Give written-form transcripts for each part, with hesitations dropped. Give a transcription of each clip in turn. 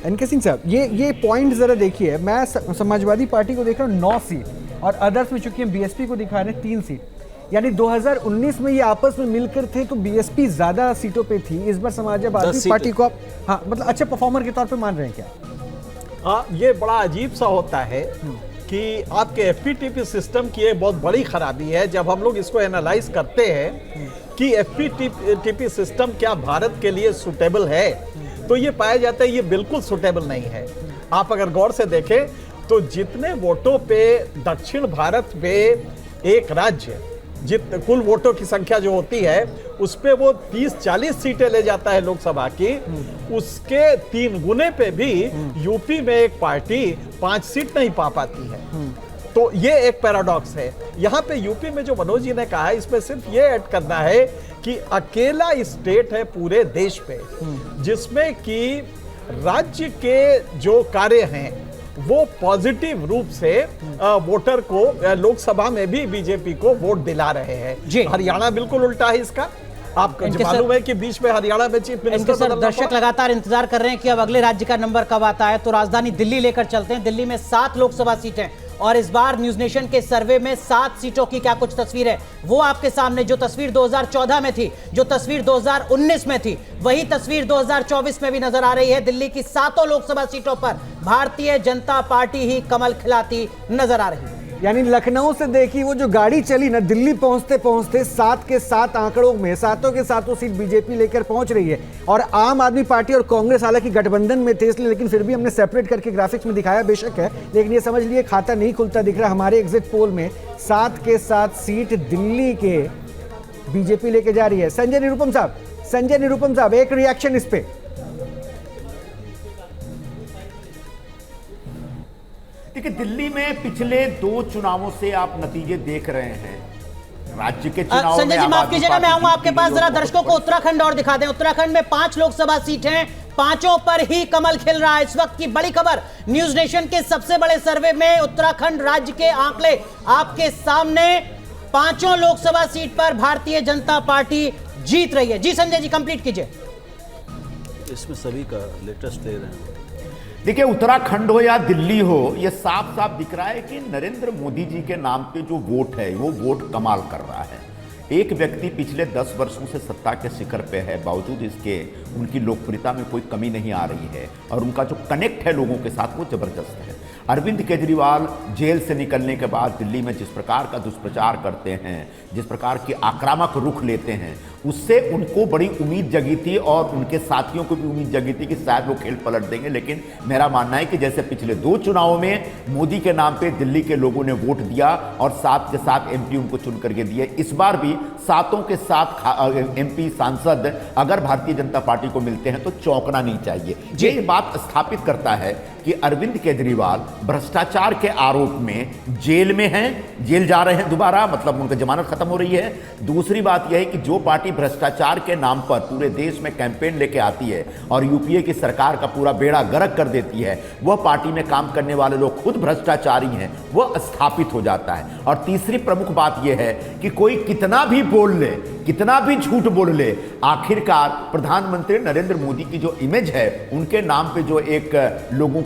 N K Singh साहब, ये point जरा देखिए। मैं समाजवादी पार्टी को देख रहा हूँ 9 सीट और अदर्स में चूंकि हम बीएसपी को दिखा रहे हैं 3 सीट, यानी 2019 में ये आपस में मिलकर थे तो बीएसपी ज्यादा सीटों पे थी। इस बार समाजवादी पार्टी को आप हाँ मतलब अच्छे परफॉर्मर के तौर पे मान रहे हैं क्या? हाँ, ये बड़ा अजीब सा होता है कि आपके एफपीटीपी सिस्टम की एक बहुत बड़ी खराबी है। जब हम लोग इसको एनालाइज करते हैं कि एफपीटीपी सिस्टम क्या भारत के लिए सुटेबल है, तो ये पाया जाता है ये बिल्कुल सुटेबल नहीं है। आप अगर गौर से देखें तो जितने वोटों पे दक्षिण भारत में एक राज्य कुल वोटों की संख्या जो होती है उस पे वो 30-40 सीटें ले जाता है लोकसभा की, उसके 3 गुने पे भी यूपी में एक पार्टी 5 सीट नहीं पा पाती है। तो ये एक पैराडॉक्स है। यहाँ पे यूपी में जो मनोज जी ने कहा है, इसमें सिर्फ ये ऐड करना है कि अकेला स्टेट है पूरे देश पे जिसमें कि राज्य के जो कार्य हैं वो पॉजिटिव रूप से वोटर को लोकसभा में भी बीजेपी को वोट दिला रहे हैं। हरियाणा बिल्कुल उल्टा है इसका। आपको मालूम है कि बीच में हरियाणा में चीफ मिनिस्टर दर्शक लगातार इंतजार कर रहे हैं कि अब अगले राज्य का नंबर कब आता है, तो राजधानी दिल्ली लेकर चलते हैं। दिल्ली में 7 लोकसभा सीटें और इस बार न्यूज नेशन के सर्वे में 7 सीटों की क्या कुछ तस्वीर है वो आपके सामने। जो तस्वीर 2014 में थी, जो तस्वीर 2019 में थी, वही तस्वीर 2024 में भी नजर आ रही है। दिल्ली की 7 लोकसभा सीटों पर भारतीय जनता पार्टी ही कमल खिलाती नजर आ रही है। यानी लखनऊ से देखी वो जो गाड़ी चली ना, दिल्ली पहुंचते पहुंचते 7 के 7 आंकड़ों में 7 के 7 सीट बीजेपी लेकर पहुंच रही है। और आम आदमी पार्टी और कांग्रेस हालांकि गठबंधन में थे इसलिए, लेकिन फिर भी हमने सेपरेट करके ग्राफिक्स में दिखाया बेशक है, लेकिन ये समझ लिए खाता नहीं खुलता दिख रहा। हमारे एग्जिट पोल में 7 के 7 सीट दिल्ली के बीजेपी लेके जा रही है। संजय निरुपम साहब, एक रिएक्शन इस पे। देखिए, दिल्ली में पिछले 2 चुनावों से आप नतीजे देख रहे हैं। राज्य के चुनाव संजय जी माफ कीजिएगा, मैं आऊंगा आपके पास। जरा दर्शकों को उत्तराखंड और दिखा दें। उत्तराखंड में 5 लोकसभा सीट हैं, 5 पर ही कमल खिल रहा है। इस वक्त की बड़ी खबर न्यूज नेशन के सबसे बड़े सर्वे में उत्तराखंड राज्य के आंकड़े आपके सामने। 5 लोकसभा सीट पर भारतीय जनता पार्टी जीत रही है। जी संजय जी कंप्लीट कीजिए। इसमें सभी का लेटेस्ट ले रहे हैं। देखिए, उत्तराखंड हो या दिल्ली हो, यह साफ साफ दिख रहा है कि नरेंद्र मोदी जी के नाम पे जो वोट है वो वोट कमाल कर रहा है। एक व्यक्ति पिछले 10 वर्षों से सत्ता के शिखर पे है, बावजूद इसके उनकी लोकप्रियता में कोई कमी नहीं आ रही है और उनका जो कनेक्ट है लोगों के साथ वो जबरदस्त है। अरविंद केजरीवाल जेल से निकलने के बाद दिल्ली में जिस प्रकार का दुष्प्रचार करते हैं, जिस प्रकार की आक्रामक रुख लेते हैं, उससे उनको बड़ी उम्मीद जगी थी और उनके साथियों को भी उम्मीद जगी थी कि शायद वो खेल पलट देंगे। लेकिन मेरा मानना है कि जैसे पिछले 2 चुनावों में मोदी के नाम पे दिल्ली के लोगों ने वोट दिया और 7 के 7 एमपी उनको चुन करके दिए, इस बार भी 7 के 7 एमपी सांसद अगर भारतीय जनता पार्टी को मिलते हैं तो चौंकना नहीं चाहिए। ये बात स्थापित करता है कि अरविंद केजरीवाल भ्रष्टाचार के आरोप में जेल में हैं, जेल जा रहे हैं दोबारा, मतलब उनकी जमानत खत्म हो रही है। दूसरी बात यह है कि जो पार्टी भ्रष्टाचार के नाम पर पूरे देश में कैंपेन लेके आती है और यूपीए की सरकार का पूरा बेड़ा गर्क कर देती है, वह पार्टी में काम करने वाले लोग खुद भ्रष्टाचारी हैं, वह स्थापित हो जाता है। और तीसरी प्रमुख बात यह है कि कोई कितना भी बोल ले, कितना भी झूठ बोल ले, आखिरकार प्रधानमंत्री नरेंद्र मोदी की जो इमेज है, उनके नाम पे जो एक लोगों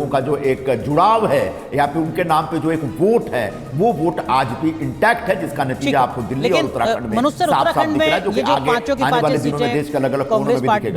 का जो एक जुड़ाव है या फिर उनके नाम पे जो एक वोट है, वो वोट आज भी इंटैक्ट है, जिसका नतीजा आपको दिल्ली और उत्तराखंड में साफ साफ दिख रहा है, जो कि आगे आने वाले दिनों में देश के अलग अलग कोनों में भी दिखेगा।